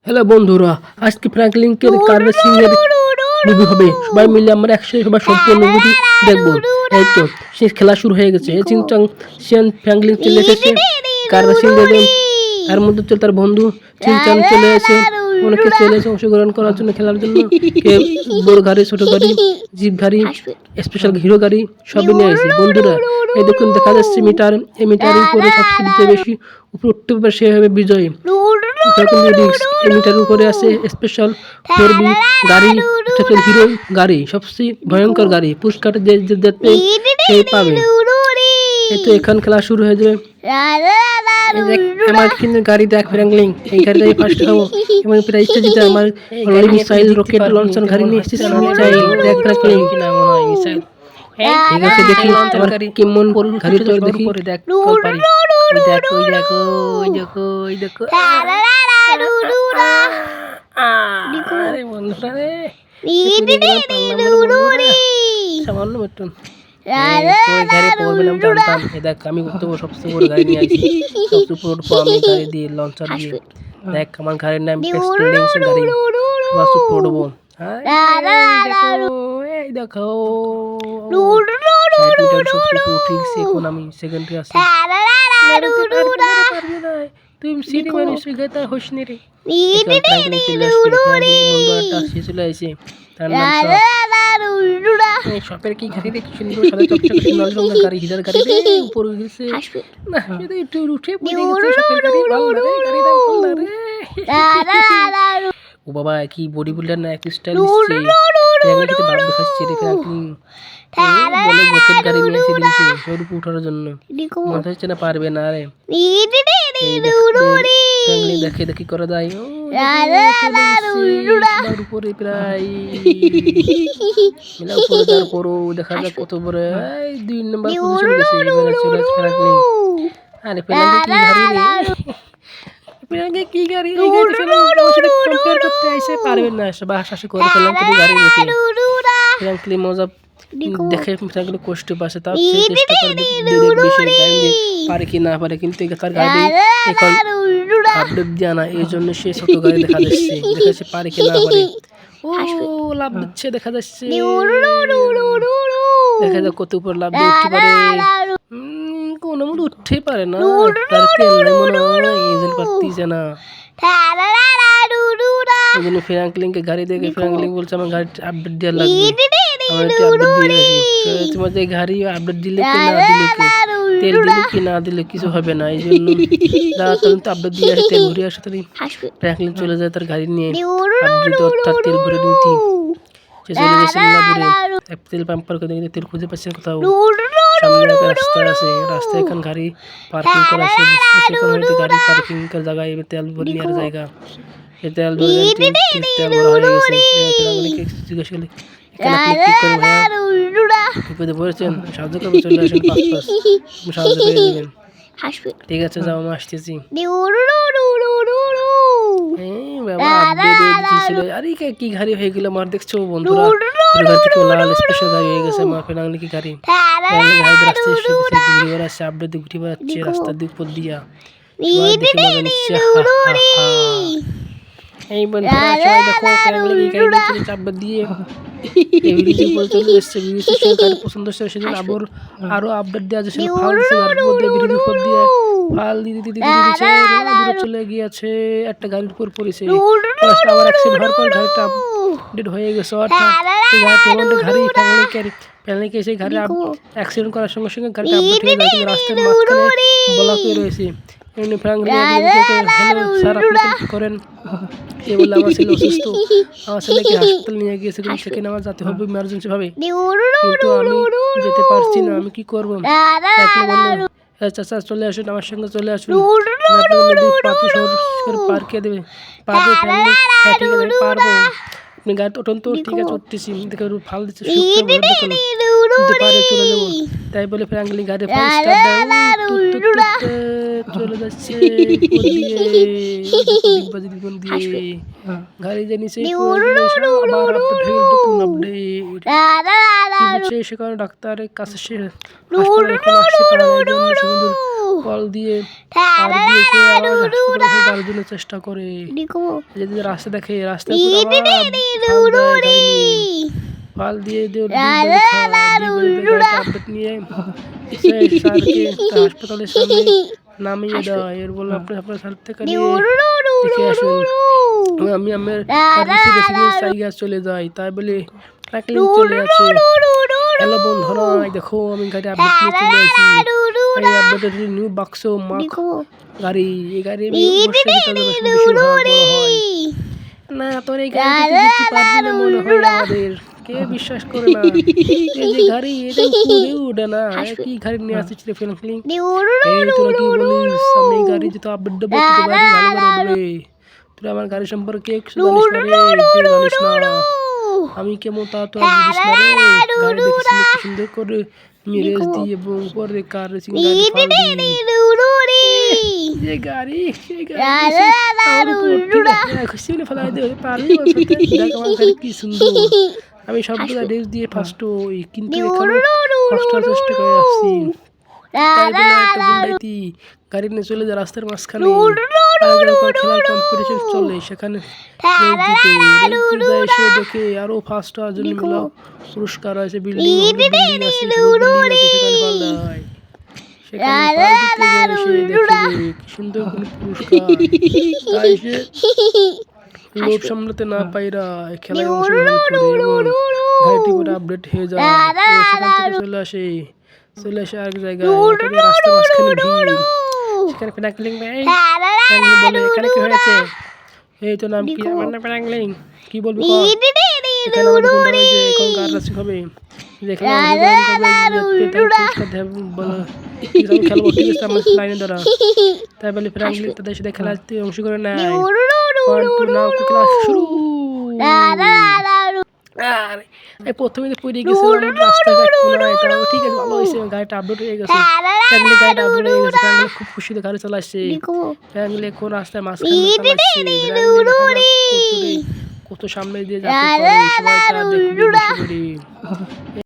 Hello বন্ধুরা, আজকে ফ্র্যাঙ্কলিনকে car racing এর মুভি হবে। সবাই মিলে আমরা একসাথে সবাই সম্পূর্ণ মুভিটি দেখবো। এই তো সে খেলা শুরু হয়ে গেছে। এই চিংচাং সিয়ান ফ্র্যাঙ্কলিন চলে এসেছে কার রেসিং দেবে। তার মধ্যে চলে তার বন্ধু চিংচাং চলে এসে অনেকে চলে এসে অংশগ্রহণ করার জন্য, খেলার জন্য। কেউ বড় গাড়ি, ছোট গাড়ি, জিপ গাড়ি, স্পেশাল হিরো গাড়ি সবই নিয়ে এসেছে। বন্ধুরা এই দেখুন, দেখা যাচ্ছে মিটার, এই মিটারের উপরে সবচেয়ে বেশি উপরে উঠতে পারবে সে হবে বিজয়ী। মিটার উপরে আছে স্পেশাল 4B গাড়ি, স্পেশাল হিরো গাড়ি, সবচেয়ে ভয়ঙ্কর গাড়ি। পুরস্কার দেখতে সেই পাবে। এই তো এখন খেলা শুরু হয়ে যাবে। আমার কিন্তু গাড়ি দেখ ফ্র্যাঙ্কলিন, এই গাড়িটা ফার্স্ট খাবো এবং প্রাইজটা জিতে আমার মিসাইল রকেট লঞ্চার গাড়ি নিয়ে এসেছি। আমি চাই দেখ ফ্র্যাঙ্কলিন কি নাম হয় মিসাইল। ঠিক আছে, দেখি আমার কেমন গাড়ি তোর দেখি। দেখ পারি, ওই দেখো ওই দেখো ওই দেখো ওই দেখো। আরে বন্ধুরা রে, সামান্য মতন গাড়ি পড়বে না জানতাম। দেখ আমি সবচেয়ে বড় গাড়ি নিয়ে আসি, সবচেয়ে উপরে উঠবো আমি গাড়ি দিয়ে, লঞ্চার দিয়ে। দেখ আমার গাড়ির নাম এক্সপ্লোডিংস গাড়ি, সবচেয়ে উপরে উঠবো। এই দেখো এখন আমি সেকেন্ডে আছি। তুই সিটি মানুষ গাইতা হোস নি রে। চলে আসে তার নাম শপের কি গাড়ি রে, কি সুন্দর সাদা চকচকে লাল রঙের গাড়ি, হিটার গাড়ি রে, উপরে গেছে না এটা একটু উঠে পড়ে গেছে। শপের গাড়ি ভালো রে, গাড়িটা ভালো রে। ও বাবা কি বডি বিল্ডার না, এক স্টাইল দিচ্ছে। আমি কিন্তু ভাব দেখাচ্ছি রে ফ্র্যাঙ্কলিন, বলে রকেট গাড়ি নিয়ে এসে দিয়েছে ওর উপর ওঠার জন্য। মনে হচ্ছে না পারবে না রে। ফ্র্যাঙ্কলিন দেখে দেখি করা যায় উপরে প্রায় উপরে যাওয়ার পরও দেখা যাক কত বড়। 2 নম্বর পজিশন গেছে ফ্র্যাঙ্কলিন। আরে ফ্র্যাঙ্কলিন কি গাড়ি রে, ফ্র্যাঙ্কলিন কি গাড়ি রে, কম্পেয়ার করতে আইসে পারবে না। সবাই হাসাহাসি করে ফেললাম কি গাড়ি দেখে। ফ্র্যাঙ্কলিন মজা দেখে ফ্র্যাঙ্কলিন কষ্ট পাচ্ছে, তার চেষ্টা করে বিষয় গাড়ি পারে কি না পারে, কিন্তু তার গাড়ি এখন আপডেট দেওয়া না, এই জন্য সে ছোট গাড়ি দেখা যাচ্ছে, দেখাচ্ছে পারে কি না পারে। ও লাভ দিচ্ছে দেখা যাচ্ছে, দেখা যাক কত উপর লাভ দিয়ে উঠতে পারে। কোনো মতো উঠতে পারে না, তার তেল নাই মনে হয়, এই জন্য পারতেছে না। এই জন্য ফ্র্যাঙ্কলিনকে গাড়ি দেখে ফ্র্যাঙ্কলিন বলছে আমার গাড়ি আপডেট দেওয়া লাগবে, আমার একটু আপডেট দিয়ে আসি। তোমার যে গাড়ি আপডেট দিলে কি না দিলে কি, তেল দিলে কি না দিলে কিছু হবে না। এই জন্য তো আপডেট দিয়ে আসে, তেল ভরে আসে। তাহলে ফ্র্যাঙ্কলিন চলে যায় তার গাড়ি নিয়ে আপডেট অর্থাৎ তেল ভরে নিতে। সে চলে গেছে মিলাদুরে, তেল পাম্পার করে দেখে তেল খুঁজে পাচ্ছে কোথাও। সামনে একটা রাস্তা আছে, রাস্তায় এখন গাড়ি পার্কিং করা আছে, গাড়ি পার্কিং করার জায়গায় তেল ভরে নেওয়ার জায়গা। তেল ভরে তেল ভরা হয়ে গেছে। জিজ্ঞেস করলে এখানে আপনি কি করবেন ভাইয়া, বিপদে পড়েছেন, সাহায্য করবেন, চলে আসেন পাঁচ সাহায্য করে দেবেন। ঠিক আছে যাও, আমি আসতেছি। আরে কি গাড়ি হয়ে গেল আমার, দেখছো বন্ধুরা স্পেশাল গাড়ি হয়ে গেছে আমার ফ্র্যাঙ্কলিন কি গাড়ি। রাস্তায় ঘুরে বেড়াচ্ছে, আপডেট দিয়ে ঘুরে বেড়াচ্ছে রাস্তার দিক উপর দিয়া, দেখে মজা নিচ্ছে। এই বন্ধুরা সবাই দেখো ফ্র্যাঙ্কলিন এই গাড়ি চাপ দিয়ে চলে এসছে। গাড়ি পছন্দ হচ্ছে সেজন্য আরো আপডেট দেওয়া যাচ্ছে। ফাল দিচ্ছে গাড়ির মধ্যে, ব্রিজের উপর দিয়ে ফাল দিচ্ছে, দূরে চলে গিয়েছে, একটা গাড়ির উপর পড়েছে। আবার অ্যাক্সিডেন্ট হওয়ার পর গাড়িটা আপডেট হয়ে গেছে। অর্থাৎ এই গাড়ি ফ্র্যাঙ্কলিনকে সেই গাড়ি অ্যাক্সিডেন্ট করার সঙ্গে সঙ্গে গাড়িটা আপডেট হয়ে যায়, কিন্তু রাস্তার মাঝখানে ব্লক হয়ে রয়েছে। ফ্র্যাঙ্কলিন স্যার আপনি কি করেন, সে বললো আমার ছেলে অসুস্থ, আমার ছেলেকে হাসপাতাল নিয়ে গিয়েছে, কিন্তু সেখানে আমার যেতে হবে ইমার্জেন্সি ভাবে, কিন্তু আমি যেতে পারছি না, আমি কি করবো। চাচা চলে আসুন, আমার সঙ্গে চলে আসুন, পার কে দেবে, পারবে ফ্যামিলি। হ্যাঁ ঠিক আছে পারবো, আপনি গাড়ি ওঠুন তো। ঠিক আছে উঠতেছি, দেখে ফাল দিচ্ছে, দিতে পারে চলে যাবো। তাই বলে ফ্র্যাঙ্কলিন গাড়ি ফাল স্টার্ট চলে যাচ্ছে গাড়ি যে নিচে সেখানে ডাক্তারের কাছে সে কল দিয়ে তার দিয়ে সে আবার হাসপাতালে যাওয়ার জন্য চেষ্টা করে। যদি রাস্তা দেখে রাস্তায় পাল দিয়ে আপডেট নিয়ে হাসপাতালের সামনে নামিয়ে দেয়। এর বলে আপনার সাথে থেকে দেখে আসুন। আমি আমার জায়গা চলে যাই, তাই বলে চলে আছে। হ্যালো বন্ধুরা, দেখো আমি গাড়ি আপডেট নিয়ে চলে আসি। এই আপডেটের নিউ বাক্স মার্ক গাড়ি, এই গাড়ি আমি না তোর এই গাড়িতে দিতে পারবি না মনে হয় আমাদের, কে বিশ্বাস করে না। এই যে গাড়ি এটা উড়ে না, কি গাড়ি নিয়ে আসছিস রে ফ্র্যাঙ্কলিন? এই তোরা কি বলিস? আমি এই গাড়ি যেটা আপডেট দেবো ভালো করে। তুই আমার গাড়ি সম্পর্কে কিছু জানিস না রে, জানিস না আমি কেমন তা তো বুঝিস না রে। গাড়ি দেখিস কি সুন্দর করে রেস দিই এবং উপরে কার রেসিং গাড়ি ফাল দিই। ये गाड़ी খুশি হলে ফেলাই দিতে পারলি কি সুন্দর। আমি সবগুলা রেস দিয়ে ফার্স্ট হই, কিন্তু এখানে ফার্স্ট হওয়ার চেষ্টা করে আসছি। তাই বলে একটা গুন্ডাইতি গাড়ি নিয়ে চলে যায় রাস্তার মাঝখানে। খেলার কম্পিটিশন চলে, সেখানে সে দেখে আরো ফার্স্ট হওয়ার জন্য পুরস্কার আছে, বিল্ডিং আছে, সেখানে পাল্লায় সুন্দর কোনো পুরস্কার। তাই সে লোভ সামলাতে না পাইরা খেলায় অংশগ্রহণ করে এবং গাড়িটি পুরো আপডেট হয়ে যায়। সেখান থেকে চলে আসে আরেক জায়গায়, রাস্তার মাঝখানে ভিড়। সেখানে ফ্র্যাঙ্কলিন বলে এখানে কি হয়েছে? এই তো নাম কি? আমার নাম ফ্র্যাঙ্কলিন। কি বলবি? এখানে আমার গুন্ডা রয়েছে, এখন কার রাশি হবে? যেখানে খেলবো, ঠিক আছে আমার লাইনে দ্বারা। তাই বলে ফ্র্যাঙ্কলিন তাদের সাথে খেলাতে অংশগ্রহণ নেয়। ক্লাস শুরু। আর এই প্রথমে যে পড়ে গেছিলাম রাস্তাঘাট কোনায়, তাও ঠিক আছে, ভালো হয়েছে, গাড়িটা আপডেট হয়ে গেছে। গাড়িটা আপডেট হয়ে গেছে, ফ্র্যাঙ্কলিন খুব খুশিতে গাড়ি চালাচ্ছে। ফ্র্যাঙ্কলিন এখন রাস্তায় মাঝখানে চালাচ্ছে, কত সামনে দিয়ে যাচ্ছে, সবাই তার দেখবে।